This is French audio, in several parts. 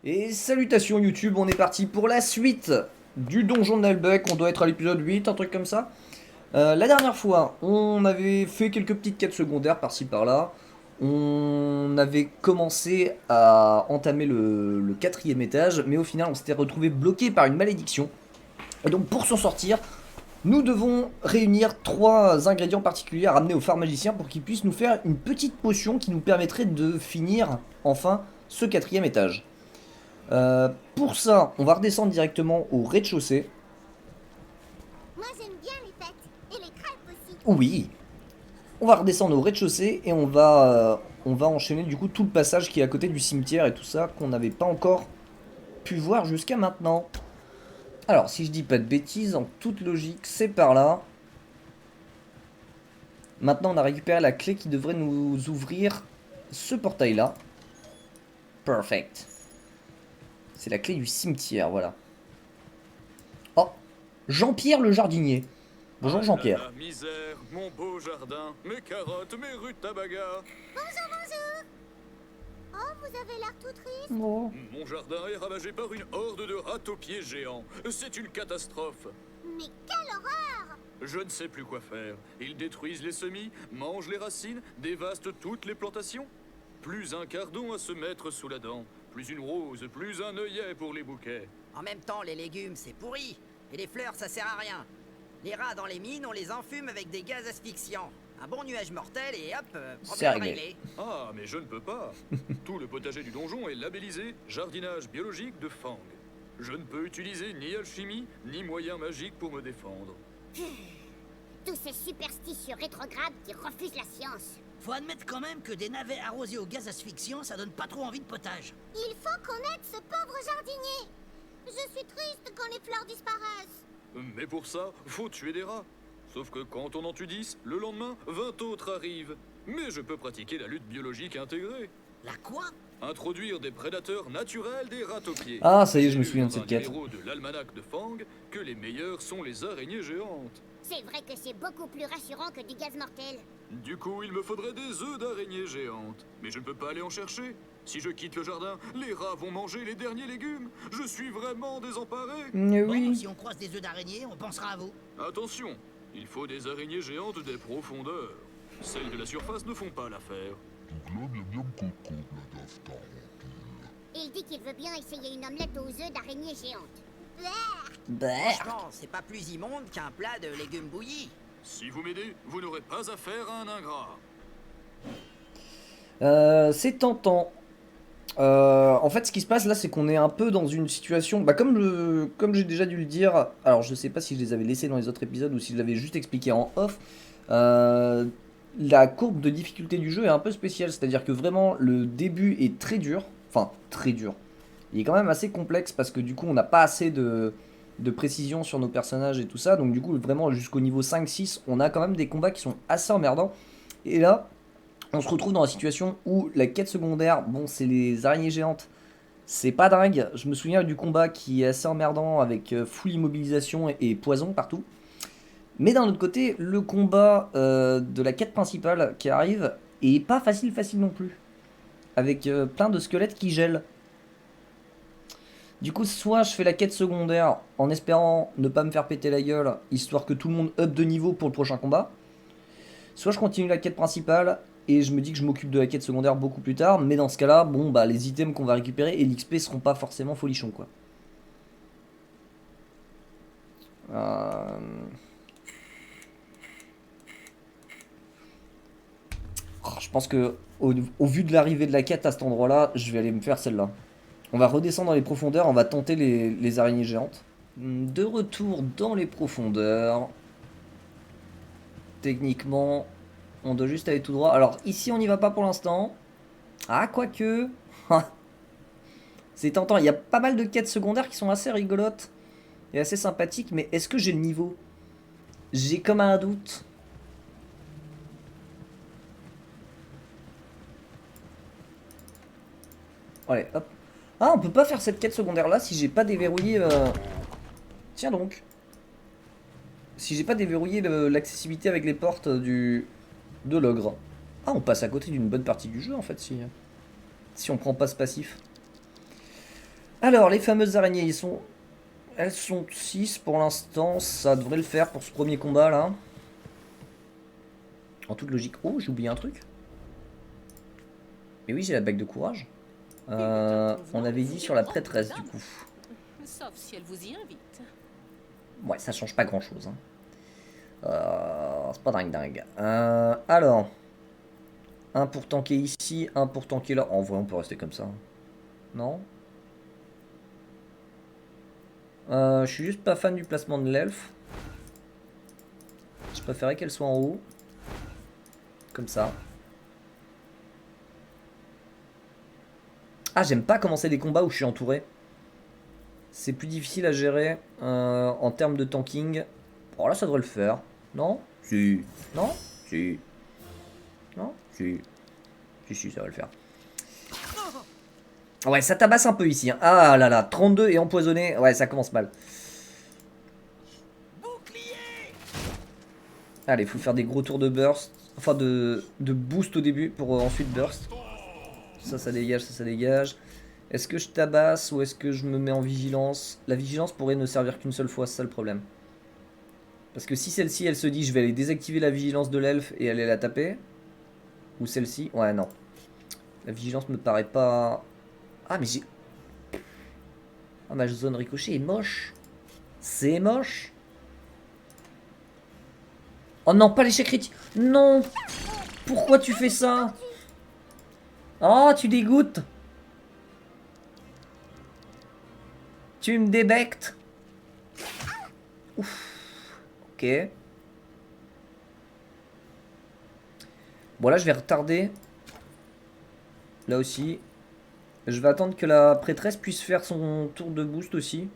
Et salutations YouTube, on est parti pour la suite du donjon de Nalbuck. On doit être à l'épisode 8, un truc comme ça. La dernière fois, on avait fait quelques petites quêtes secondaires par-ci par-là. On avait commencé à entamer le quatrième étage, mais au final on s'était retrouvé bloqué par une malédiction. Et donc pour s'en sortir, nous devons réunir trois ingrédients particuliers à ramener au pharmacien pour qu'il puisse nous faire une petite potion qui nous permettrait de finir enfin ce quatrième étage. Pour ça, on va redescendre directement au rez-de-chaussée. Moi j'aime bien les fêtes et les crêpes aussi. Oui, on va redescendre au rez-de-chaussée et on va enchaîner du coup tout le passage qui est à côté du cimetière et tout ça qu'on n'avait pas encore pu voir jusqu'à maintenant. Alors, si je dis pas de bêtises, en toute logique, c'est par là. Maintenant, on a récupéré la clé qui devrait nous ouvrir ce portail-là. Perfect. C'est la clé du cimetière, voilà. Oh, Jean-Pierre le jardinier. Bonjour Ah là Jean-Pierre. là, misère, mon beau jardin, mes carottes, mes rutabagas. Bonjour, bonjour. Oh, vous avez l'air tout triste. Oh. Mon jardin est ravagé par une horde de rats aux pieds géants. C'est une catastrophe. Mais quelle horreur. Je ne sais plus quoi faire. Ils détruisent les semis, mangent les racines, dévastent toutes les plantations. Plus un cardon à se mettre sous la dent, plus une rose, plus un œillet pour les bouquets. En même temps, les légumes, c'est pourri. Et les fleurs, ça sert à rien. Les rats dans les mines, on les enfume avec des gaz asphyxiants. Un bon nuage mortel et hop, C'est problème réglé. réglé. Ah, mais je ne peux pas. Tout le potager du donjon est labellisé jardinage biologique de Fang. Je ne peux utiliser ni alchimie, ni moyens magiques pour me défendre. Tous ces superstitieux rétrogrades qui refusent la science. Faut admettre quand même que des navets arrosés au gaz asphyxiant, ça donne pas trop envie de potage. Il faut qu'on aide ce pauvre jardinier. Je suis triste quand les fleurs disparaissent. Mais pour ça, faut tuer des rats. Sauf que quand on en tue 10, le lendemain, 20 autres arrivent. Mais je peux pratiquer la lutte biologique intégrée. La quoi? Introduire des prédateurs naturels des rats aux pieds. Ah, ça y est, je me J'ai lu souviens de dans cette un quête. numéro de l'almanach de Fang que les meilleurs sont les araignées géantes. C'est vrai que c'est beaucoup plus rassurant que du gaz mortel. Du coup, il me faudrait des œufs d'araignées géantes. Mais je ne peux pas aller en chercher. Si je quitte le jardin, les rats vont manger les derniers légumes. Je suis vraiment désemparé. Bon, si on croise des œufs d'araignée, on pensera à vous. Attention, il faut des araignées géantes des profondeurs. Celles de la surface ne font pas l'affaire. Il dit qu'il veut bien essayer une omelette aux œufs d'araignée géante. Franchement, c'est pas plus immonde qu'un plat de légumes bouillis. Si vous m'aidez, vous n'aurez pas affaire à un ingrat. C'est tentant. En fait, ce qui se passe là, c'est qu'on est un peu dans une situation. Bah, comme j'ai déjà dû le dire. Alors, je sais pas si je les avais laissés dans les autres épisodes ou si je l'avais juste expliqué en off. La courbe de difficulté du jeu est un peu spéciale. C'est-à-dire que vraiment, le début est très dur. Enfin, très dur. Il est quand même assez complexe parce que du coup, on n'a pas assez de précision sur nos personnages et tout ça. Donc, du coup, vraiment, jusqu'au niveau 5-6, on a quand même des combats qui sont assez emmerdants. Et là. On se retrouve dans la situation où la quête secondaire, bon, c'est les araignées géantes. C'est pas dingue. Je me souviens du combat qui est assez emmerdant avec full immobilisation et poison partout. Mais d'un autre côté, le combat de la quête principale qui arrive est pas facile non plus. Avec plein de squelettes qui gèlent. Du coup, soit je fais la quête secondaire en espérant ne pas me faire péter la gueule, histoire que tout le monde up de niveau pour le prochain combat. Soit je continue la quête principale et je me dis que je m'occupe de la quête secondaire beaucoup plus tard, mais dans ce cas-là, bon, bah, les items qu'on va récupérer et l'XP seront pas forcément folichons, quoi. Je pense que, au vu de l'arrivée de la quête à cet endroit-là, je vais aller me faire celle-là. On va redescendre dans les profondeurs, on va tenter les araignées géantes. De retour dans les profondeurs. Techniquement, on doit juste aller tout droit. Alors ici on n'y va pas pour l'instant. Ah quoique. C'est tentant. Il y a pas mal de quêtes secondaires qui sont assez rigolotes et assez sympathiques. Mais est-ce que j'ai le niveau? J'ai comme un doute. Allez hop. Ah, on peut pas faire cette quête secondaire là si j'ai pas déverrouillé. Tiens donc. Si j'ai pas déverrouillé l'accessibilité avec les portes de l'ogre. Ah, on passe à côté d'une bonne partie du jeu en fait si on prend pas ce passif. Alors, les fameuses araignées, elles sont 6 pour l'instant. Ça devrait le faire pour ce premier combat là. En toute logique. Oh, j'ai oublié un truc. Mais oui, j'ai la bague de courage. On avait dit sur la prêtresse du coup. Sauf si elle vous y invite. Ouais, ça change pas grand chose. Hein. C'est pas dingue. Alors. Un pour tanker ici, un pour tanker là. En vrai, on peut rester comme ça. Non? Je suis juste pas fan du placement de l'elfe. Je préférais qu'elle soit en haut. Comme ça. Ah, j'aime pas commencer des combats où je suis entouré. C'est plus difficile à gérer en termes de tanking. Bon, là, ça devrait le faire. Non? Si. Non? Si. Non? Si. Si, ça va le faire. Ouais, ça tabasse un peu ici. Hein. Ah là là, 32 et empoisonné. Ouais, ça commence mal. Allez, faut faire des gros tours de burst. Enfin, de boost au début pour ensuite burst. Ça dégage, ça dégage. Est-ce que je tabasse ou est-ce que je me mets en vigilance? La vigilance pourrait ne servir qu'une seule fois, c'est ça le problème. Parce que si celle-ci, elle se dit, je vais aller désactiver la vigilance de l'elfe et aller la taper. Ou celle-ci, ouais, non. La vigilance me paraît pas... Ah, mais j'ai... Ah, ma zone ricochet est moche. C'est moche. Oh non, pas l'échec critique. Non. Pourquoi tu fais ça? Oh, tu dégoûtes. Tu me débectes. Ouf. Ok. Bon, là, je vais retarder. Là aussi. Je vais attendre que la prêtresse puisse faire son tour de boost aussi.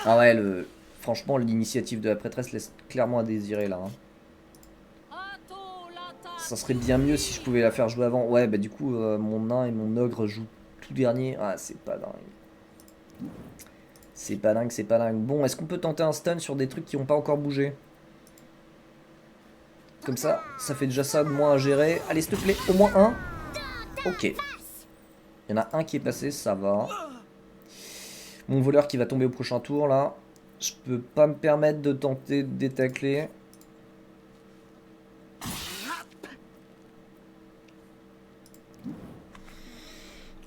Ah ouais, franchement, l'initiative de la prêtresse laisse clairement à désirer, là. Hein. Ça serait bien mieux si je pouvais la faire jouer avant. Ouais, bah du coup, mon nain et mon ogre jouent tout dernier. Ah, c'est pas dingue. C'est pas dingue, c'est pas dingue. Bon, est-ce qu'on peut tenter un stun sur des trucs qui n'ont pas encore bougé? Comme ça fait déjà ça de moins à gérer. Allez, s'il te plaît, au moins un. Ok. Il y en a un qui est passé, ça va. Mon voleur qui va tomber au prochain tour, là. Je peux pas me permettre de tenter de détacler.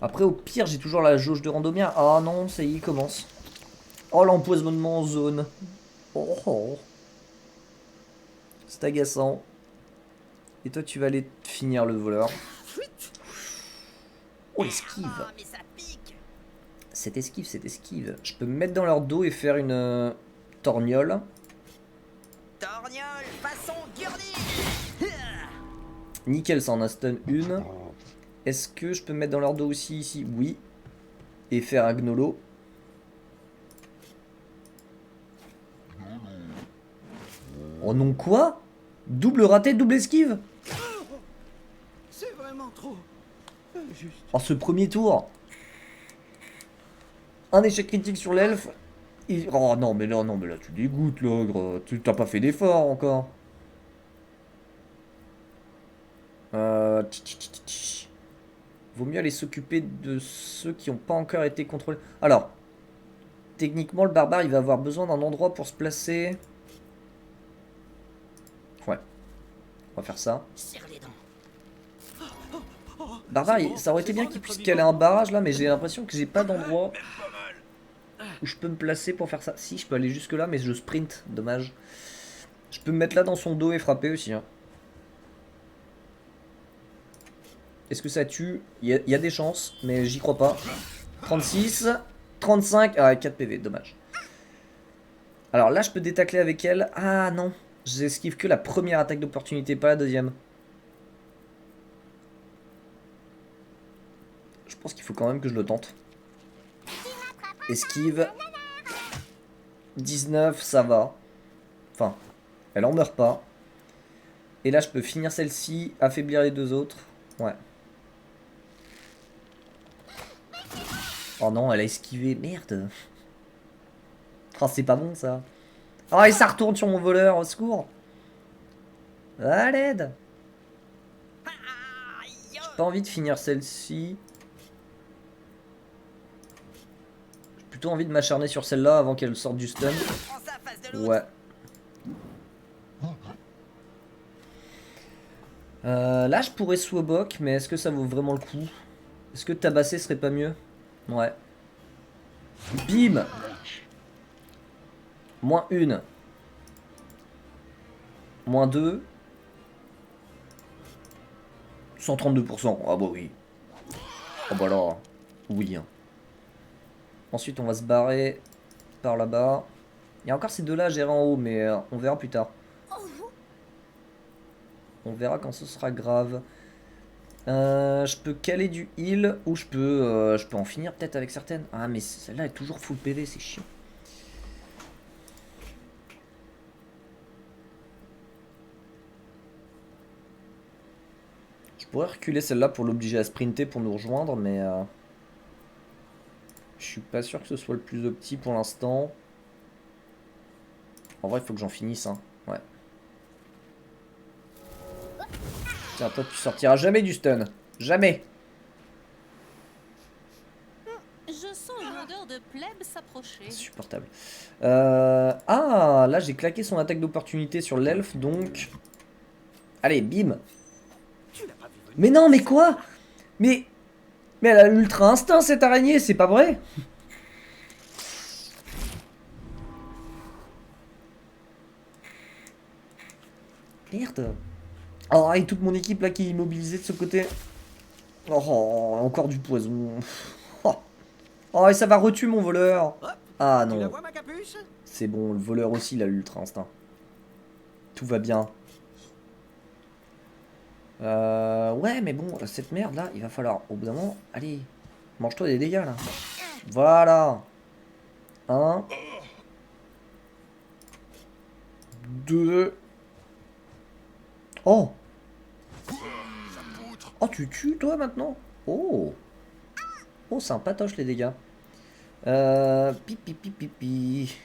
Après, au pire, j'ai toujours la jauge de randomia. Ah non, ça y est, il commence. Oh, l'empoisonnement en zone. Oh, oh. C'est agaçant. Et toi, tu vas aller finir le voleur. Oh, esquive. Ah, mais ça pique. Cette esquive, cette esquive. Je peux me mettre dans leur dos et faire une torgnole. Torgnole, façon Gurney. Nickel, ça en a stun une. Est-ce que je peux me mettre dans leur dos aussi ici? Oui. Et faire un gnolo. Oh non, quoi? Double raté, double esquive? C'est vraiment trop. Juste. Oh, ce premier tour. Un échec critique sur l'elfe. Oh non, mais là, tu dégoûtes, l'ogre. Tu t'as pas fait d'effort encore. Vaut mieux aller s'occuper de ceux qui n'ont pas encore été contrôlés. Alors, techniquement, le barbare, il va avoir besoin d'un endroit pour se placer. Ouais. On va faire ça. Serre les dents. Barbare, ça aurait été bien qu'il puisse caler un barrage là, mais j'ai l'impression que j'ai pas d'endroit où je peux me placer pour faire ça. Si, je peux aller jusque là, mais je sprint. Dommage. Je peux me mettre là dans son dos et frapper aussi. Hein. Est-ce que ça tue? Il y a des chances, mais j'y crois pas. 36, 35, ah 4 PV, dommage. Alors là, je peux détacler avec elle. Ah non, j'esquive que la première attaque d'opportunité, pas la deuxième. Je pense qu'il faut quand même que je le tente. Esquive. 19, ça va. Enfin, elle en meurt pas. Et là, je peux finir celle-ci, affaiblir les deux autres. Ouais. Oh non, elle a esquivé. Merde. Oh, c'est pas bon, ça. Oh, et ça retourne sur mon voleur. Au secours. À l'aide. Aïe. J'ai pas envie de finir celle-ci. plutôt envie de m'acharner sur celle-là avant qu'elle sorte du stun. Prends ça face de l'autre. Ouais. Là, je pourrais swobok, mais est-ce que ça vaut vraiment le coup? Est-ce que tabasser serait pas mieux? Ouais. Bim! Moins 1. Moins 2. 132%. Ah bah oui. Ah bah là. Oui. Ensuite, on va se barrer par là-bas. Il y a encore ces deux-là à gérer en haut, mais on verra plus tard. On verra quand ce sera grave. Je peux caler du heal ou je peux en finir peut-être avec certaines. Ah mais celle-là est toujours full PV, c'est chiant. Je pourrais reculer celle-là pour l'obliger à sprinter pour nous rejoindre, mais je suis pas sûr que ce soit le plus opti pour l'instant. En vrai, il faut que j'en finisse, hein. Ouais. Tiens, toi, tu sortiras jamais du stun. Jamais. Je sens une odeur de plèbe s'approcher. Insupportable. Ah, là, j'ai claqué son attaque d'opportunité sur l'elfe, donc... Allez, bim. Mais non, mais quoi? Mais elle a l'ultra instinct, cette araignée, c'est pas vrai? Merde. Oh, et toute mon équipe là qui est immobilisée de ce côté. Oh, encore du poison. Oh, oh et ça va retuer mon voleur. Ah Tu la non. vois, ma capuche? C'est bon, le voleur aussi il a l'ultra instinct. Tout va bien. Ouais, mais bon, cette merde là, il va falloir au bout d'un moment. Allez, mange-toi des dégâts là. Voilà. 1. 2. Oh. Oh, tu tues toi maintenant? Oh. Oh, sympatoche les dégâts. Pipi pipi pipi.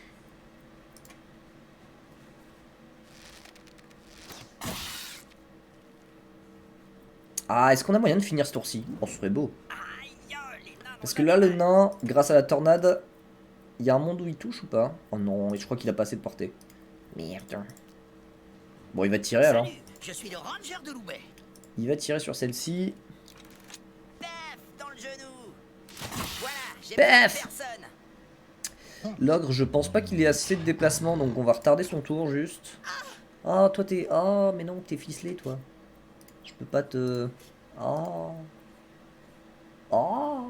Ah, est-ce qu'on a moyen de finir ce tour-ci? Oh, ce serait beau. Parce que là, le nain, grâce à la tornade, il y a un monde où il touche ou pas? Oh non, et je crois qu'il a pas assez de portée. Merde. Bon, il va tirer alors. Salut, je suis le ranger de Loubet. Il va tirer sur celle-ci. Paf dans le genou. Voilà, j'ai Paf personne. L'ogre, je pense pas qu'il ait assez de déplacement, donc on va retarder son tour juste. Ah, toi t'es... Ah, mais non, t'es ficelé, toi. Je peux pas te... Ah. Ah.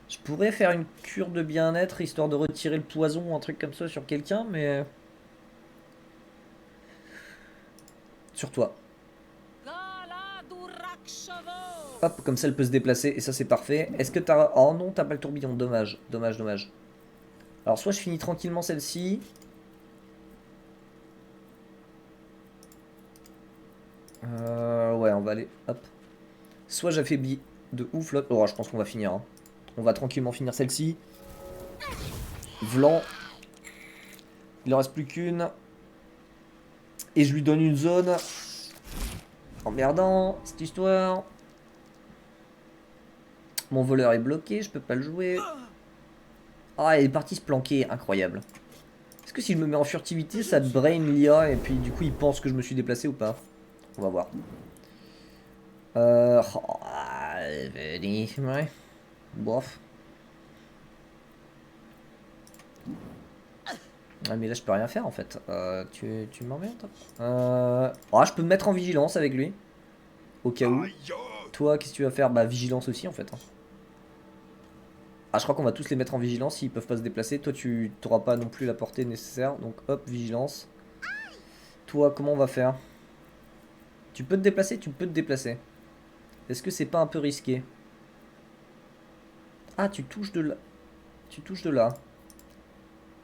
Je pourrais faire une cure de bien-être, histoire de retirer le poison ou un truc comme ça sur quelqu'un, mais... Sur toi. Hop, comme ça elle peut se déplacer, et ça c'est parfait. Est-ce que t'as... Oh non, t'as pas le tourbillon, dommage, dommage, dommage. Alors soit je finis tranquillement celle-ci. Ouais, on va aller, hop. Soit j'affaiblis de ouf l'autre. Oh, je pense qu'on va finir, hein. On va tranquillement finir celle-ci. Vlan. Il en reste plus qu'une. Et je lui donne une zone. Emmerdant, cette histoire. Mon voleur est bloqué, je peux pas le jouer. Ah, il est parti se planquer, incroyable. Est-ce que si je me mets en furtivité, ça brain l'IA et puis du coup il pense que je me suis déplacé ou pas? On va voir. Ouais. Bof. Ah mais là je peux rien faire en fait. Tu m'emmerdes. Ah, je peux me mettre en vigilance avec lui. Au cas où. Toi, qu'est-ce que tu vas faire? Bah vigilance aussi en fait. Ah, je crois qu'on va tous les mettre en vigilance s'ils peuvent pas se déplacer. Toi, tu n'auras pas non plus la portée nécessaire. Donc, hop, vigilance. Toi, comment on va faire? Tu peux te déplacer? Tu peux te déplacer. Est-ce que c'est pas un peu risqué? Ah, tu touches de là. Tu touches de là.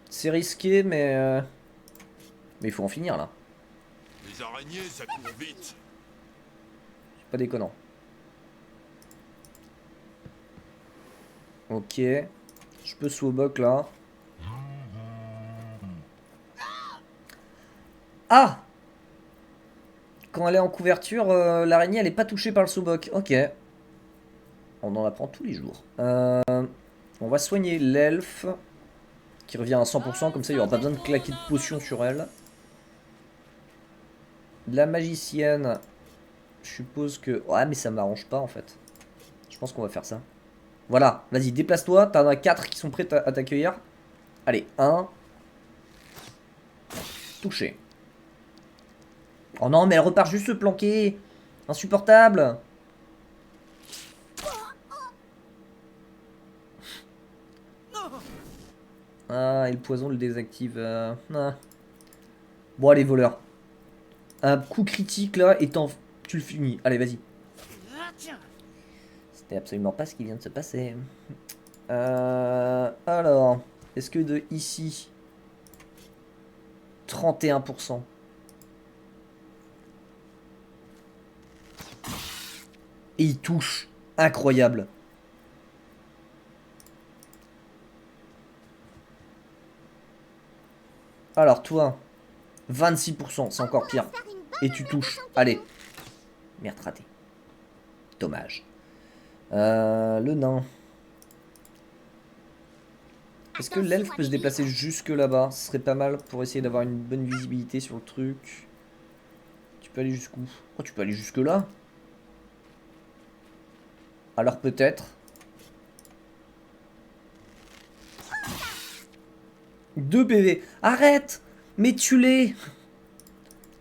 C'est risqué, mais il faut en finir, là. Les araignées, ça court vite. Pas déconnant. Ok. Je peux swobok là. Ah! Quand elle est en couverture, l'araignée elle est pas touchée par le swobok. Ok. On en apprend tous les jours. On va soigner l'elfe. qui revient à 100%, comme ça il n'y aura pas besoin de claquer de potions sur elle. De la magicienne, je suppose que... Ouais, mais ça m'arrange pas en fait. Je pense qu'on va faire ça. Voilà, vas-y, déplace-toi, t'en as 4 qui sont prêts à t'accueillir. Allez, 1. Touché. Oh non, mais elle repart juste se planquer. Insupportable. Ah, et le poison le désactive. Ah. Bon, allez, voleur. Un coup critique là, et tu le finis. Allez, vas-y. Ah, tiens. C'était absolument pas ce qui vient de se passer. Alors, est-ce que de ici 31%. Et il touche. Incroyable. Alors toi, 26%, c'est encore pire. Et tu touches. Allez. Merde, raté. Dommage. Le nain. Est-ce que l'elfe peut se déplacer jusque là-bas? Ce serait pas mal pour essayer d'avoir une bonne visibilité sur le truc. Tu peux aller jusqu'où? Oh, tu peux aller jusque là? Alors peut-être. 2 PV. Arrête! Mais tue-les!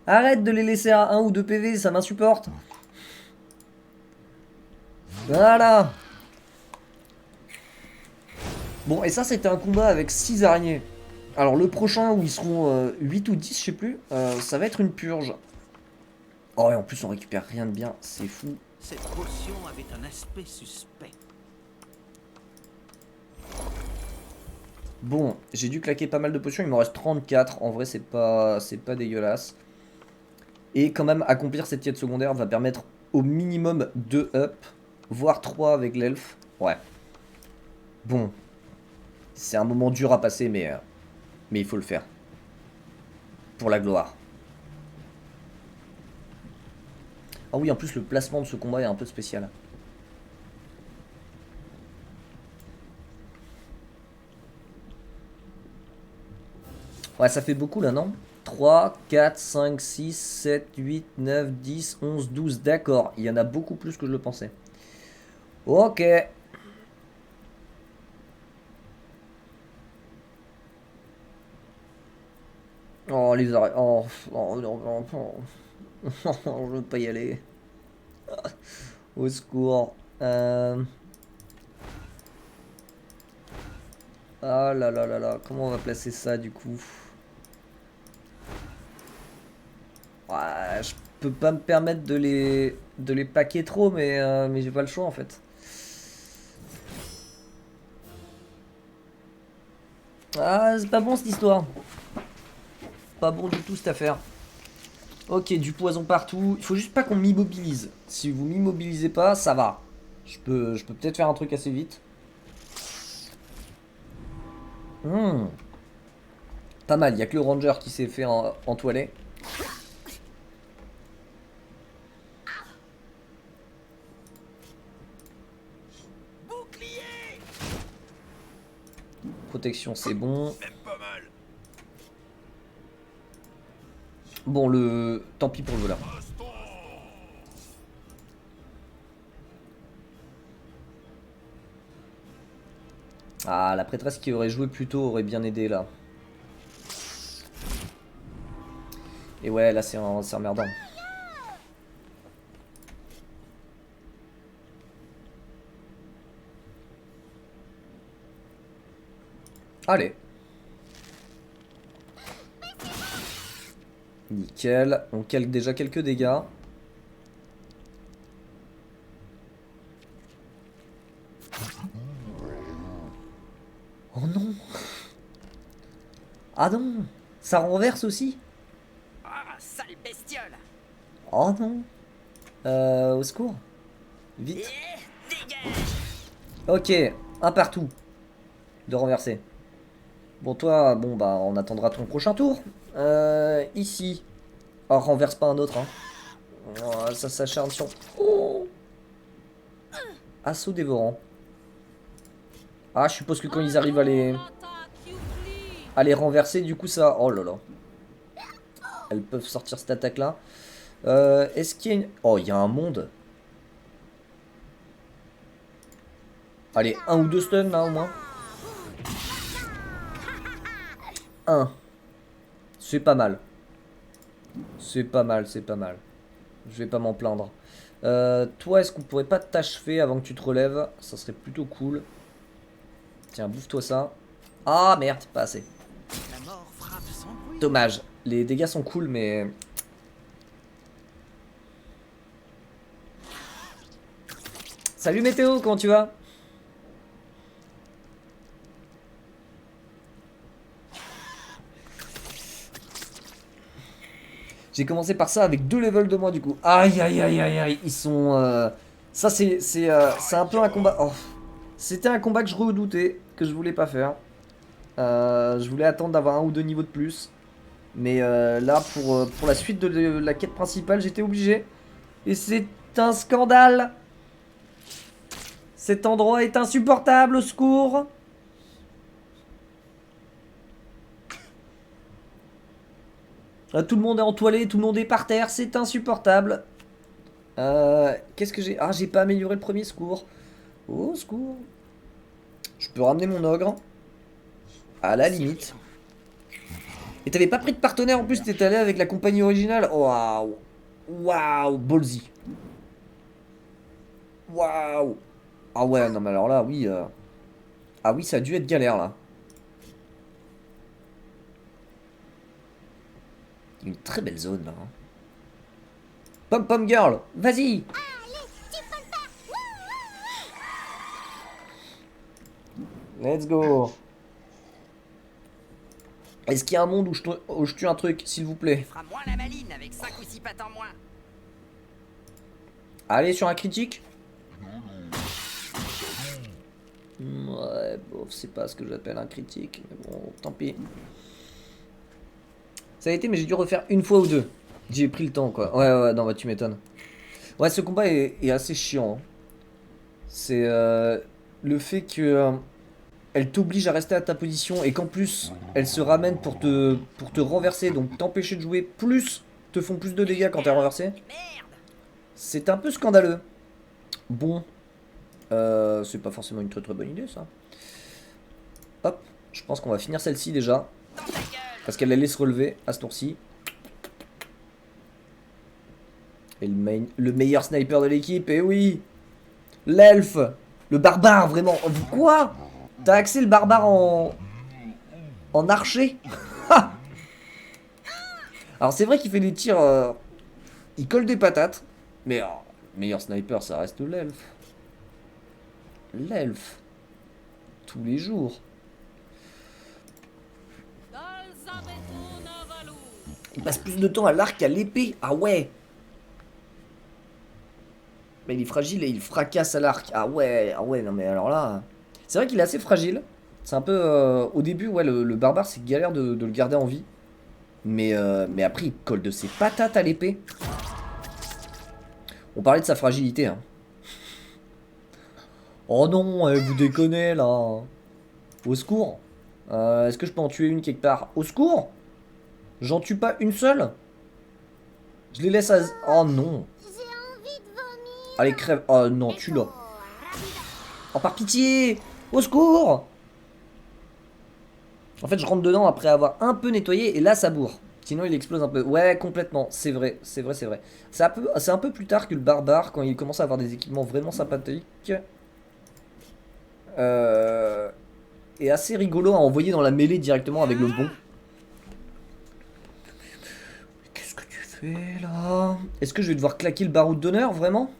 Arrête de les laisser à 1 ou 2 PV, ça m'insupporte. Voilà! Bon, et ça, c'était un combat avec 6 araignées. Alors, le prochain, où ils seront 8 ou 10, je sais plus, ça va être une purge. Oh, et en plus, on récupère rien de bien, c'est fou. Cette potion avait un aspect suspect. Bon, j'ai dû claquer pas mal de potions, il m'en reste 34. En vrai, c'est pas dégueulasse. Et quand même, accomplir cette quête secondaire va permettre au minimum 2 up, voire 3 avec l'elfe. Ouais. Bon. C'est un moment dur à passer, mais il faut le faire. Pour la gloire. Ah oui, en plus, le placement de ce combat est un peu spécial. Ouais, ça fait beaucoup là, non? 3, 4, 5, 6, 7, 8, 9, 10, 11, 12. D'accord, il y en a beaucoup plus que je le pensais. Ok. Oh, les oreilles. Oh, oh, non, non, non. Je veux pas y aller. Au secours. Ah là là là là. Comment on va placer ça du coup? Ouais, je peux pas me permettre de les paquer trop, mais j'ai pas le choix en fait. Ah, c'est pas bon cette histoire. Pas bon du tout cette affaire. Ok, du poison partout. Il faut juste pas qu'on m'immobilise. Si vous m'immobilisez pas, ça va. Je peux peut-être faire un truc assez vite. Pas mal, il n'y a que le ranger qui s'est fait en toilette. Protection, c'est bon. Même pas mal. Bon, tant pis pour le voleur. Ah, la prêtresse qui aurait joué plus tôt aurait bien aidé là. Et ouais, là c'est emmerdant. Allez. Nickel. On calque déjà quelques dégâts. Oh non. Ah non. Ça renverse aussi. Ah, sale bestiole! Oh non. Au secours. Vite. Et dégage! Ok. Un partout. De renverser. Bon toi, bon bah on attendra ton prochain tour. Ici. Oh, renverse pas un autre hein. Oh, ça s'acharne sur... Oh. Assaut dévorant. Ah, je suppose que quand ils arrivent à les... à les renverser. Du coup, ça... Oh là là. Elles peuvent sortir cette attaque-là. Est-ce qu'il y a une... Oh, il y a un monde. Allez, un ou deux stuns, là, au moins. Un. C'est pas mal. C'est pas mal, c'est pas mal. Je vais pas m'en plaindre. Toi, est-ce qu'on pourrait pas t'achever avant que tu te relèves? Ça serait plutôt cool. Tiens, bouffe-toi ça. Ah, merde, pas assez. La mort frappe sans bruit. Dommage. Les dégâts sont cool, mais... Salut Météo, comment tu vas? J'ai commencé par ça avec 2 levels de moins du coup. Aïe aïe aïe aïe aïe. Ils sont... Ça c'est un peu un combat... Oh. C'était un combat que je redoutais, que je voulais pas faire. Je voulais attendre d'avoir 1 ou 2 niveaux de plus. Mais là pour la suite de la quête principale j'étais obligé. Et c'est un scandale. Cet endroit est insupportable, au secours. Tout le monde est entoilé, tout le monde est par terre, c'est insupportable. Qu'est-ce que j'ai? Ah, j'ai pas amélioré le premier secours. Au secours. Je peux ramener mon ogre. À la limite. Et t'avais pas pris de partenaire en plus, t'étais allé avec la compagnie originale. Waouh. Waouh, ballsy. Waouh. Ah ouais, non mais alors là, oui. Ah oui, ça a dû être galère là. Une très belle zone là. Pom pom girl, vas-y. Let's go. Est-ce qu'il y a un monde où je tue un truc, s'il vous plaît? Fera moins la maline avec 5 ou 6 pattes en moins. Allez, sur un critique. Ouais, bof, c'est pas ce que j'appelle un critique. Mais bon, tant pis. Ça a été, mais j'ai dû refaire une fois ou deux. J'ai pris le temps, quoi. Ouais, non, bah tu m'étonnes. Ouais, ce combat est assez chiant. Hein. C'est le fait que elle t'oblige à rester à ta position et qu'en plus elle se ramène pour te renverser, donc t'empêcher de jouer, plus te font plus de dégâts quand t'es renversé. Merde. C'est un peu scandaleux. Bon, c'est pas forcément une très très bonne idée ça. Hop, je pense qu'on va finir celle-ci déjà. Dans ta gueule. Parce qu'elle allait se relever à ce tour-ci. Et le meilleur sniper de l'équipe, et oui, l'elfe, le barbare, vraiment. Quoi? T'as axé le barbare en archer? Alors c'est vrai qu'il fait des tirs, il colle des patates, mais meilleur sniper ça reste l'elfe. L'elfe, tous les jours. Il passe plus de temps à l'arc qu'à l'épée. Ah ouais. Mais il est fragile et il fracasse à l'arc. Ah ouais, non mais alors là... C'est vrai qu'il est assez fragile. C'est un peu... au début, ouais, le barbare, c'est galère de le garder en vie. Mais après, il colle de ses patates à l'épée. On parlait de sa fragilité, hein. Oh non, vous déconnez, là. Au secours. Est-ce que je peux en tuer une quelque part? Au secours. J'en tue pas une seule. Je les laisse à... Oh non. J'ai envie de vomir. Allez, crève. Oh non, tue-la. Oh, par pitié. Au secours. En fait, je rentre dedans après avoir un peu nettoyé et là, ça bourre. Sinon, il explose un peu. Ouais, complètement. C'est vrai, c'est vrai, c'est vrai. C'est un peu plus tard que le barbare, quand il commence à avoir des équipements vraiment sympathiques. Et assez rigolo à envoyer dans la mêlée directement avec le bon. Qu'est-ce que tu fais là? Est-ce que je vais devoir claquer le baroud d'honneur, vraiment?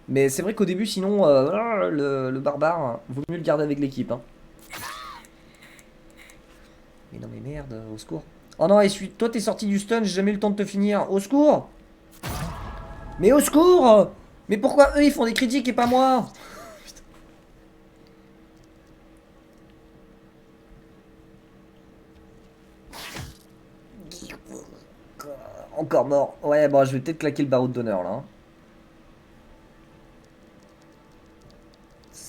Mais c'est vrai qu'au début, sinon, le barbare, vaut mieux le garder avec l'équipe. Hein. Mais non, mais merde, au secours. Oh non, essuie, toi t'es sorti du stun, j'ai jamais eu le temps de te finir. Au secours! Mais au secours! Mais pourquoi eux ils font des critiques et pas moi? Encore mort. Ouais, bon, je vais peut-être claquer le baroud d'honneur là.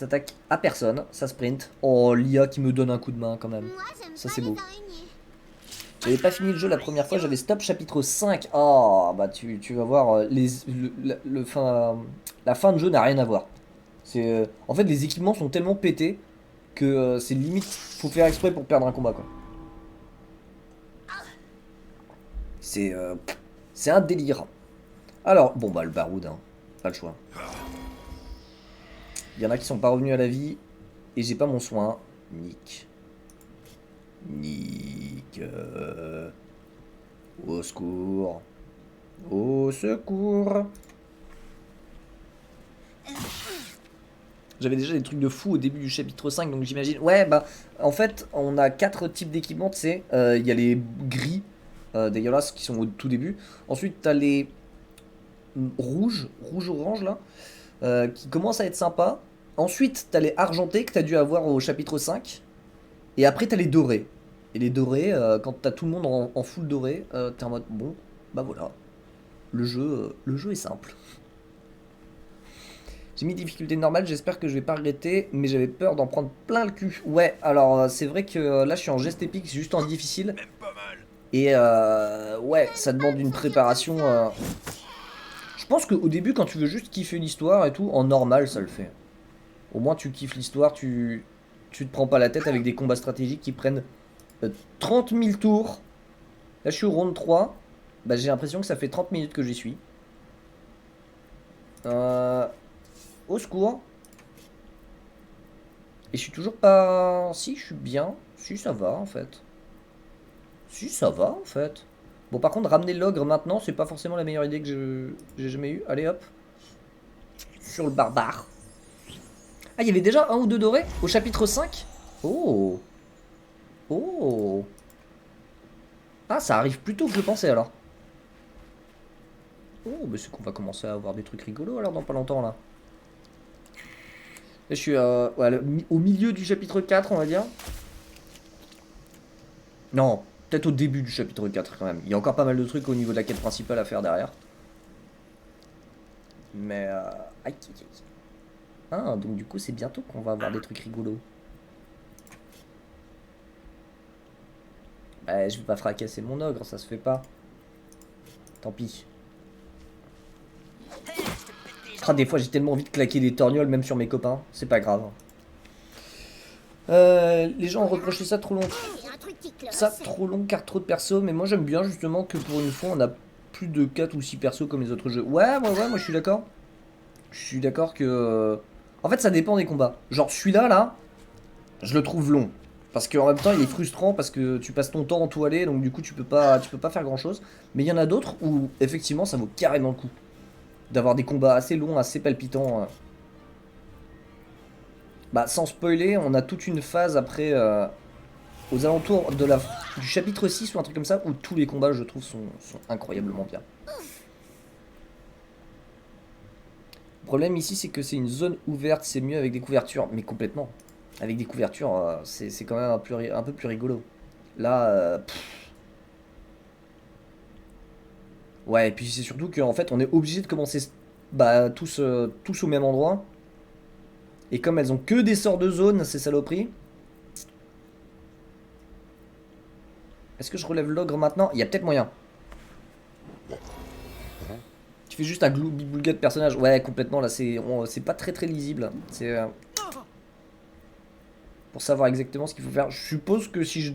s'attaque à personne, ça sprint. Oh, l'IA qui me donne un coup de main quand même. Moi, j'aime Ça, pas c'est les beau. araignées. J'avais pas fini le jeu la première fois, j'avais stop chapitre 5. Oh, bah tu vas voir, la fin de jeu n'a rien à voir. En fait, les équipements sont tellement pétés que c'est limite, faut faire exprès pour perdre un combat quoi. C'est un délire. Alors, bon bah le baroud, hein. Pas le choix. Il y en a qui sont pas revenus à la vie et j'ai pas mon soin. Nick. Au secours. Au secours. J'avais déjà des trucs de fou au début du chapitre 5, donc j'imagine... Ouais, bah, en fait, on a 4 types d'équipements, tu sais. Il y a les gris, dégueulasses, qui sont au tout début. Ensuite, t'as les rouge-orange, là, qui commencent à être sympas. Ensuite, t'as les argentés que t'as dû avoir au chapitre 5. Et après, t'as les dorés. Et les dorés, quand t'as tout le monde en full doré, t'es en mode, bon, bah voilà. Le jeu est simple. J'ai mis difficulté normale, j'espère que je vais pas regretter, mais j'avais peur d'en prendre plein le cul. Ouais, alors c'est vrai que là je suis en geste épique, juste en difficile. Même pas mal. Et ouais, ça demande une préparation. Je pense qu'au début, quand tu veux juste kiffer l'histoire et tout, en normal ça le fait. Au moins tu kiffes l'histoire, tu te prends pas la tête avec des combats stratégiques qui prennent 30 000 tours. Là je suis au round 3. Bah j'ai l'impression que ça fait 30 minutes que j'y suis. Au secours. Et je suis toujours pas... Si, je suis bien. Si, ça va, en fait. Si, ça va, en fait. Bon, par contre, ramener l'ogre maintenant, c'est pas forcément la meilleure idée que j'ai jamais eue. Allez, hop. Sur le barbare. Ah, il y avait déjà un ou deux dorés au chapitre 5. Oh. Oh. Ah, ça arrive plus tôt que je le pensais, alors. Oh, mais c'est qu'on va commencer à avoir des trucs rigolos, alors, dans pas longtemps, là. Là, je suis ouais, au milieu du chapitre 4, on va dire. Non, peut-être au début du chapitre 4 quand même. Il y a encore pas mal de trucs au niveau de la quête principale à faire derrière. Mais... Aïe, aïe, aïe. Ah, donc du coup, c'est bientôt qu'on va avoir des trucs rigolos. Bah, je vais pas fracasser mon ogre, ça se fait pas. Tant pis. Ah, des fois j'ai tellement envie de claquer des torgnoles même sur mes copains, c'est pas grave. Les gens ont reproché ça trop long. Il y a un truc qui cloche. Ça trop long car trop de persos, mais moi j'aime bien justement que pour une fois on a plus de 4 ou 6 persos comme les autres jeux. Ouais, moi je suis d'accord. Je suis d'accord que... En fait ça dépend des combats. Genre celui-là là, je le trouve long. Parce qu'en même temps il est frustrant parce que tu passes ton temps en toilette, donc du coup tu peux pas faire grand chose. Mais il y en a d'autres où effectivement ça vaut carrément le coup d'avoir des combats assez longs, assez palpitants. Bah sans spoiler, on a toute une phase après, aux alentours de du chapitre 6 ou un truc comme ça, où tous les combats je trouve sont incroyablement bien. Le problème ici c'est que c'est une zone ouverte, c'est mieux avec des couvertures, mais complètement. Avec des couvertures, c'est quand même un peu plus rigolo. Là, ouais, et puis c'est surtout qu'en fait on est obligé de commencer tous au même endroit. Et comme elles ont que des sorts de zone, ces saloperies. Est-ce que je relève l'ogre maintenant? Il y a peut-être moyen. Tu fais juste un gloubi-boulga de personnage. Ouais, complètement, là c'est pas très lisible. C'est... pour savoir exactement ce qu'il faut faire. Je suppose que si je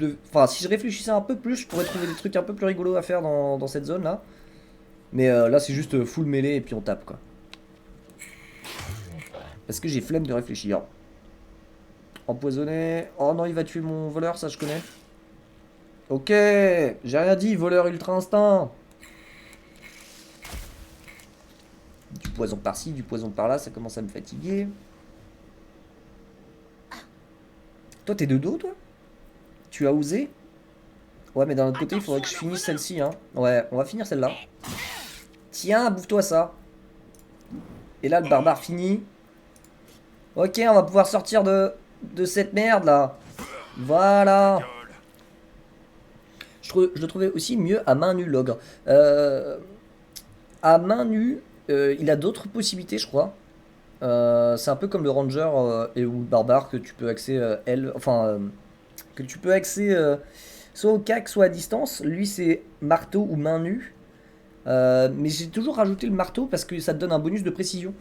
réfléchissais un peu plus, je pourrais trouver des trucs un peu plus rigolos à faire dans cette zone là. Mais là c'est juste full mêlée et puis on tape quoi. Parce que j'ai flemme de réfléchir. Empoisonné. Oh non, il va tuer mon voleur, ça je connais. Ok, j'ai rien dit, voleur ultra instinct. Du poison par-ci, du poison par-là, ça commence à me fatiguer. Toi, t'es de dos, toi? Tu as osé? Ouais, mais d'un autre côté, il faudrait que je finisse celle-ci, hein. Ouais, on va finir celle-là. Tiens, bouffe-toi ça. Et là, le barbare finit. Ok, on va pouvoir sortir de cette merde, là. Voilà. Je le trouvais aussi mieux à main nue, l'ogre. À main nue, il a d'autres possibilités, je crois. c'est un peu comme le ranger et ou le barbare que tu peux axer que tu peux axer soit au cac soit à distance. Lui c'est marteau ou main nue. Mais j'ai toujours rajouté le marteau parce que ça te donne un bonus de précision.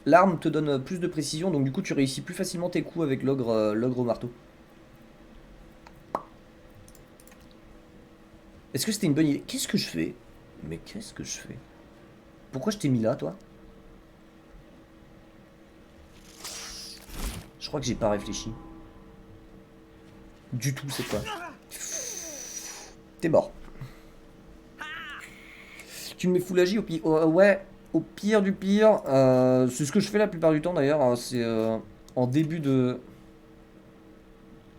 L'arme te donne plus de précision, donc du coup tu réussis plus facilement tes coups avec l'ogre au marteau. Est-ce que c'était une bonne idée? Qu'est-ce que je fais? Mais qu'est-ce que je fais? Pourquoi je t'ai mis là, toi? Je crois que j'ai pas réfléchi. Du tout, c'est quoi? T'es mort. Tu me mets full agi au pire. Ouais, au pire du pire. C'est ce que je fais la plupart du temps d'ailleurs. C'est en début de.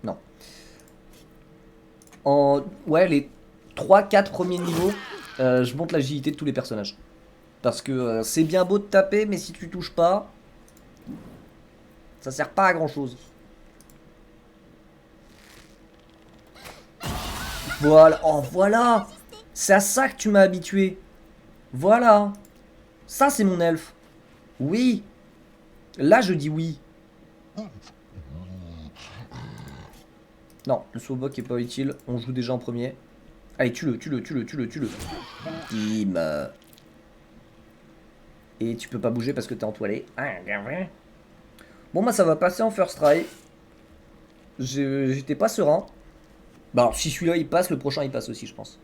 Non. Ouais, les 3-4 premiers niveaux, je monte l'agilité de tous les personnages. Parce que c'est bien beau de taper, mais si tu touches pas, ça sert pas à grand chose. Voilà, oh voilà. C'est à ça que tu m'as habitué. Voilà. Ça c'est mon elfe. Oui. Là je dis oui. Non, le slowbok est pas utile. On joue déjà en premier. Allez, tue-le. Bim. Et tu peux pas bouger parce que t'es entoilé. Bon bah ça va passer en first try. J'étais pas serein. Bah alors si celui-là il passe, le prochain il passe aussi je pense.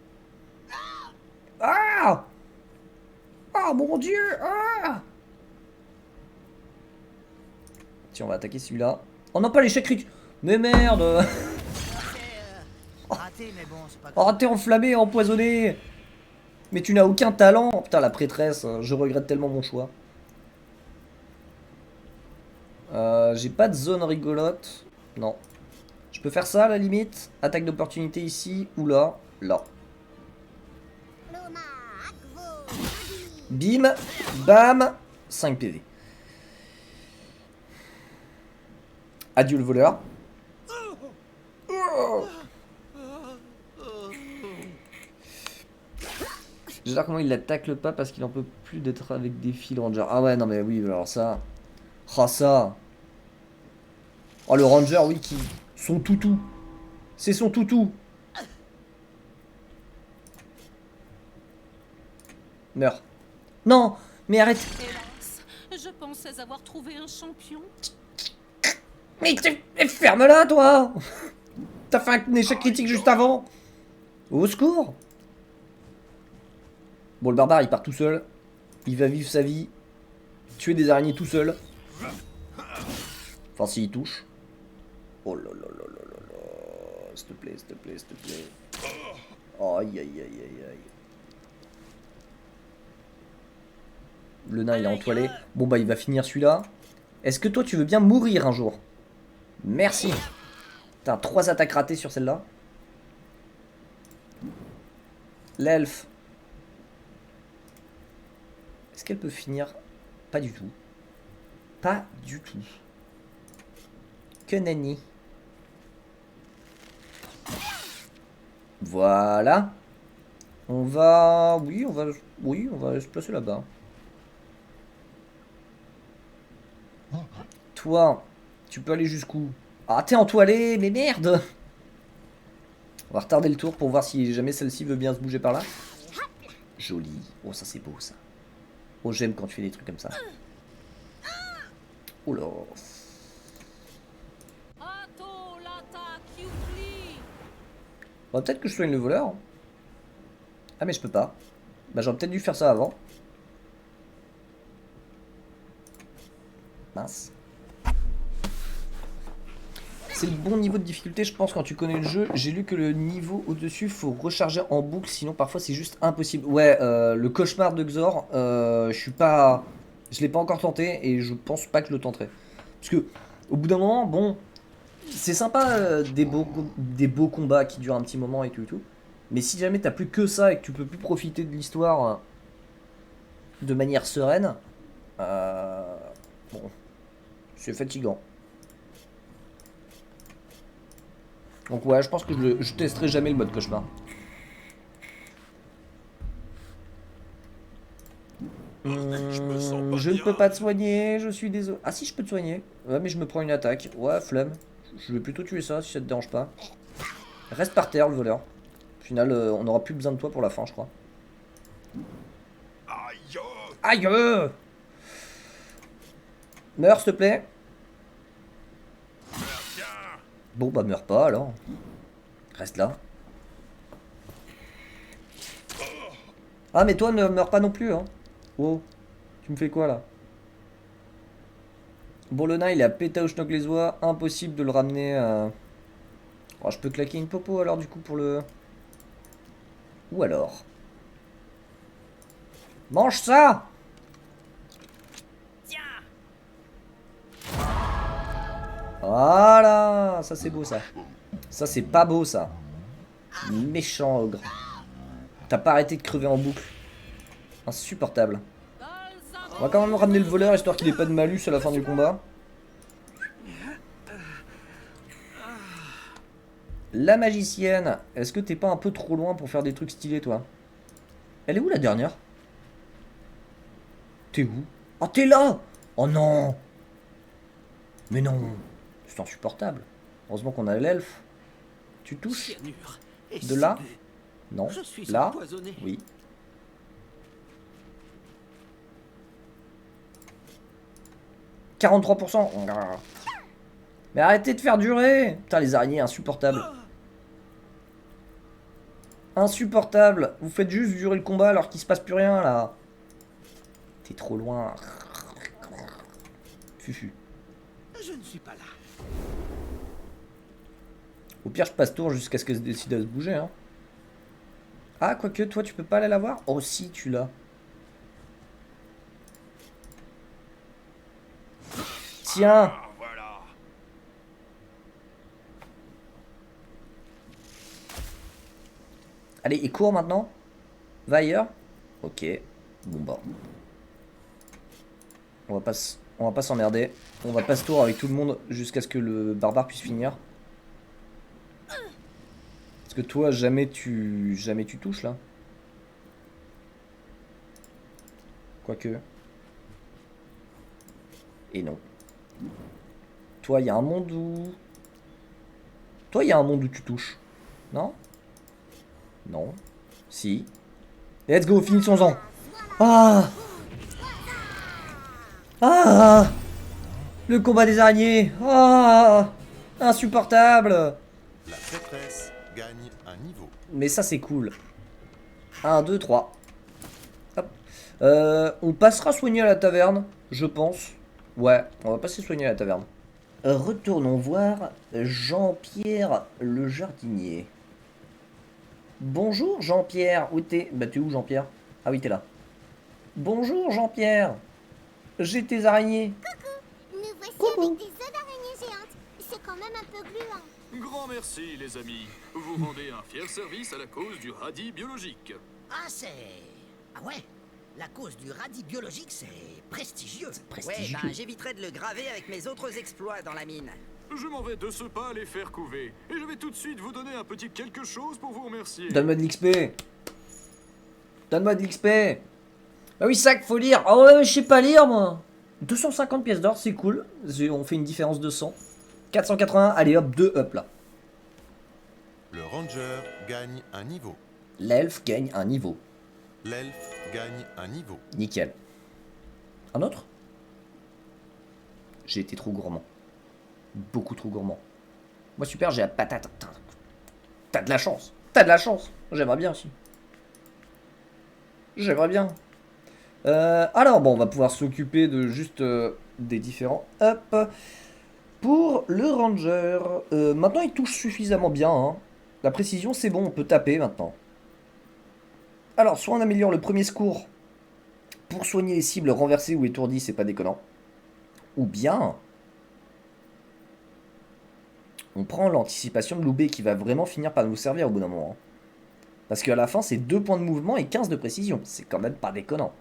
Ah! Ah mon dieu! Ah! Tiens on va attaquer celui-là. Oh non pas l'échec critique! Mais merde! Raté, mais bon, c'est pas Oh grave. t'es enflammé, empoisonné! Mais tu n'as aucun talent! Oh, putain la prêtresse, je regrette tellement mon choix. J'ai pas de zone rigolote. Non. Je peux faire ça à la limite. Attaque d'opportunité ici ou là. Là. Loma, Akvo, Adi. Bim. Bam. 5 PV. Adieu le voleur. J'adore comment il l'attaque le pas parce qu'il en peut plus d'être avec des fils ranger. Ah ouais non mais oui alors ça. Ah ça. Oh le ranger oui qui. Son toutou. C'est son toutou. Meurs. Non mais arrête. Hélas, je pensais avoir trouvé un champion. Mais ferme-la toi. T'as fait un échec critique juste avant. Au secours. Bon le barbare il part tout seul. Il va vivre sa vie. Tuer des araignées tout seul. Enfin s'il touche. Oh là là là là là là. S'il te plaît, s'il te plaît, s'il te plaît. Aïe aïe aïe aïe aïe. Le nain il est entoilé. Bon bah il va finir celui-là. Est-ce que toi tu veux bien mourir un jour? Merci. T'as 3 attaques ratées sur celle-là. L'elfe. Est-ce qu'elle peut finir? Pas du tout. Pas du tout. Que nenni. Voilà. On va... Oui, on va se placer là-bas. Toi, tu peux aller jusqu'où? Ah, t'es entoilé, mais merde! On va retarder le tour pour voir si jamais celle-ci veut bien se bouger par là. Joli. Oh, ça c'est beau, ça. Oh, j'aime quand tu fais des trucs comme ça. Oh là. Atto l'attaque, Yukli. Bon, peut-être que je soigne le voleur. Ah, mais je peux pas. Bah, j'aurais peut-être dû faire ça avant. Mince. C'est le bon niveau de difficulté, je pense, quand tu connais le jeu. J'ai lu que le niveau au-dessus, faut recharger en boucle, sinon parfois c'est juste impossible. Ouais, le cauchemar de Xor, je l'ai pas encore tenté et je pense pas que je le tenterai. Parce que, au bout d'un moment, bon, c'est sympa des beaux combats qui durent un petit moment et tout et tout. Mais si jamais t'as plus que ça et que tu peux plus profiter de l'histoire de manière sereine, bon, c'est fatigant. Donc ouais, je pense que je testerai jamais le mode cauchemar. Je me sens pas Je ne peux pas te soigner, je suis désolé. Ah si, je peux te soigner. Ouais, mais je me prends une attaque. Ouais, flemme. Je vais plutôt tuer ça, si ça te dérange pas. Reste par terre, le voleur. Au final, on aura plus besoin de toi pour la fin, je crois. Aïe. Aïe! Meurs, s'il te plaît. Tiens. Bon, bah meurs pas, alors. Reste là. Ah, mais toi, ne meurs pas non plus, hein. Oh, tu me fais quoi, là? Bon, le nain, il est à pétaouchnock les oies. Impossible de le ramener à... Oh, je peux claquer une popo, alors, du coup, pour le... Ou alors... Mange ça! Tiens. Voilà! Ça, c'est beau, ça. Ça, c'est pas beau, ça. Méchant ogre. T'as pas arrêté de crever en boucle. Insupportable. On va quand même ramener le voleur, histoire qu'il ait pas de malus à la fin du combat. La magicienne. Est-ce que t'es pas un peu trop loin pour faire des trucs stylés, toi? Elle est où, la dernière? T'es où? Oh, t'es là! Oh non! Mais non! C'est insupportable. Heureusement qu'on a l'elfe. Tu touches? Cyanure. De là? SCP. Non. Je suis Là? empoisonné. Oui. « 43%. Mais arrêtez de faire durer. Putain, les araignées, insupportables. Insupportable. Vous faites juste durer le combat alors qu'il se passe plus rien, là. T'es trop loin. Fufu. Je ne suis pas là. Au pire, je passe tour jusqu'à ce qu'elle se décide à se bouger, hein. Ah, quoique, toi, tu peux pas aller la voir? Oh, si, tu l'as. Tiens. Ah, voilà. Allez, et cours maintenant. Va ailleurs. Ok. Bon bah. On va pas s'emmerder. On va passe tour avec tout le monde jusqu'à ce que le barbare puisse finir. Parce que toi, jamais tu touches là. Quoique. Et non. Toi, il y a un monde où... Toi, il y a un monde où tu touches. Non? Non. Si. Let's go, finissons-en. Ah! Ah! Le combat des araignées. Ah! Insupportable. La prêtresse gagne un niveau. Mais ça, c'est cool. 1, 2, 3. Hop. On passera soigner à la taverne, je pense. Ouais, on va passer soigner à la taverne. Retournons voir Jean-Pierre le jardinier. Bonjour Jean-Pierre, où t'es? Bah t'es où Jean-Pierre? Ah oui t'es là. Bonjour Jean-Pierre. J'ai tes araignées. Nous voici Coucou. avec des œufs d'araignée géantes. C'est quand même un peu gluant. Grand merci, les amis. Vous rendez un fier service à la cause du radis biologique. Ah, c'est... Ah ouais. La cause du radis biologique, c'est prestigieux. Ouais, ben j'éviterai de le graver avec mes autres exploits dans la mine. Je m'en vais de ce pas les faire couver. Et je vais tout de suite vous donner un petit quelque chose pour vous remercier. Donne-moi de l'XP. Donne-moi de l'XP. Bah oui sac, faut lire. Oh ouais, je sais pas lire moi. 250 pièces d'or, c'est cool. On fait une différence de 100. 481, allez hop, 2 up là. Le ranger gagne un niveau. L'elfe gagne un niveau. L'elfe gagne un niveau. Nickel. Un autre? J'ai été trop gourmand. Beaucoup trop gourmand. Moi super, j'ai la patate. T'as de la chance. T'as de la chance. J'aimerais bien aussi. J'aimerais bien. Alors bon, on va pouvoir s'occuper de juste des différents up. Pour le ranger, maintenant il touche suffisamment bien. Hein. La précision c'est bon, on peut taper maintenant. Alors, soit on améliore le premier secours pour soigner les cibles renversées ou étourdies, c'est pas déconnant. Ou bien, on prend l'anticipation de Loubet qui va vraiment finir par nous servir au bout d'un moment. Hein. Parce qu'à la fin, c'est 2 points de mouvement et 15 de précision. C'est quand même pas déconnant.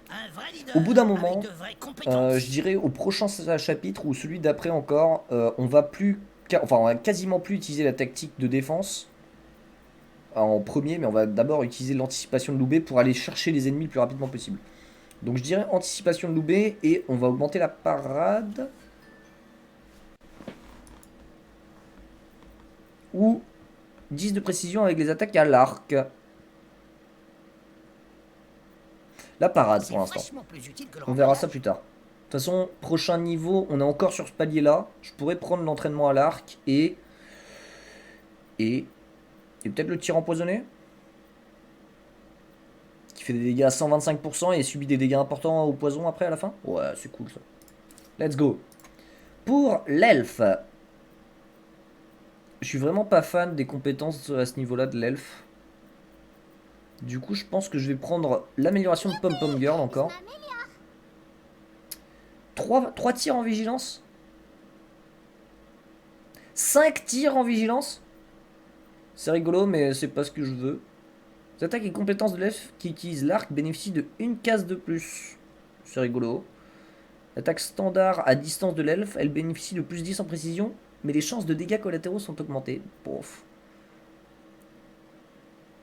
Un vrai leader Au bout d'un avec moment, de vraies compétences. je dirais au prochain chapitre ou celui d'après encore, on va quasiment plus utiliser la tactique de défense en premier, mais on va d'abord utiliser l'anticipation de Loubet pour aller chercher les ennemis le plus rapidement possible. Donc je dirais anticipation de Loubet et on va augmenter la parade. Ou 10 de précision avec les attaques à l'arc. La parade C'est pour l'instant. vachement plus utile que le On verra remplissage. ça plus tard. De toute façon, prochain niveau, on est encore sur ce palier là. Je pourrais prendre l'entraînement à l'arc et peut-être le tir empoisonné. Qui fait des dégâts à 125% et subit des dégâts importants au poison après à la fin. Ouais, c'est cool ça. Let's go. Pour l'elfe. Je suis vraiment pas fan des compétences à ce niveau là de l'elfe. Du coup, je pense que je vais prendre l'amélioration de Pom Pom Girl encore. 3 tirs en vigilance. 5 tirs en vigilance. C'est rigolo, mais c'est pas ce que je veux. Les attaques et compétences de l'elfe qui utilise l'arc bénéficient de 1 case de plus. C'est rigolo. L'attaque standard à distance de l'elfe, elle bénéficie de plus 10 en précision, mais les chances de dégâts collatéraux sont augmentées. Pouf.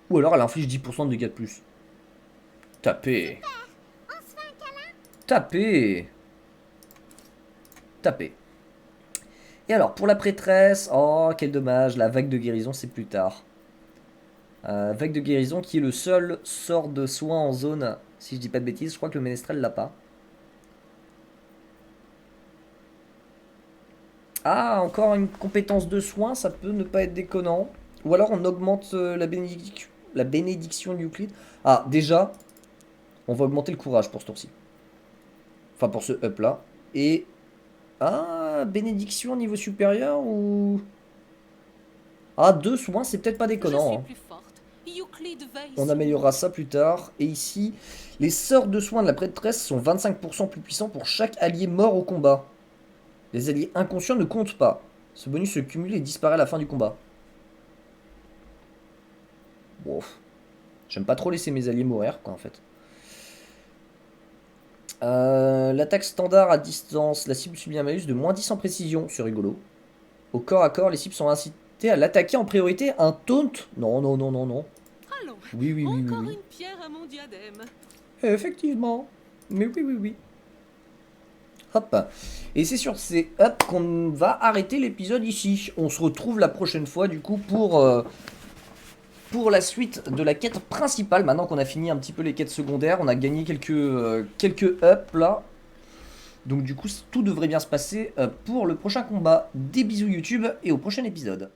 Ou alors elle inflige 10% de dégâts de plus. Tapez. Tapez. Tapez. Et alors, pour la prêtresse, oh, quel dommage, la vague de guérison, c'est plus tard. Vague de guérison qui est le seul sort de soin en zone, si je dis pas de bêtises, je crois que le ménestrel l'a pas. Ah, encore une compétence de soin, ça peut ne pas être déconnant. Ou alors on augmente la bénédiction de Euclide. Ah, déjà, on va augmenter le courage pour ce tour-ci. Enfin, pour ce up là. Et... Ah, bénédiction niveau supérieur ou... Ah, 2 soins, c'est peut-être pas Je déconnant. suis Hein. plus forte. Euclide veille On sur améliorera ça plus tard. Et ici, les sorts de soins de la prêtresse sont 25% plus puissants pour chaque allié mort au combat. Les alliés inconscients ne comptent pas. Ce bonus se cumule et disparaît à la fin du combat. Bon. J'aime pas trop laisser mes alliés mourir, quoi, en fait. L'attaque standard à distance, la cible subit un malus de moins 10 en précision, c'est rigolo. Au corps à corps, les cibles sont incitées à l'attaquer en priorité. Un taunt? Non, non, non, non, non. Allons, Oui, oui, oui, oui, encore oui. une pierre à mon diadème. Effectivement. Mais oui, oui, oui. Hop. Et c'est sur ces hop qu'on va arrêter l'épisode ici. On se retrouve la prochaine fois, du coup, pour la suite de la quête principale. Maintenant qu'on a fini un petit peu les quêtes secondaires, on a gagné quelques ups là. Donc du coup, tout devrait bien se passer pour le prochain combat. Des bisous YouTube et au prochain épisode.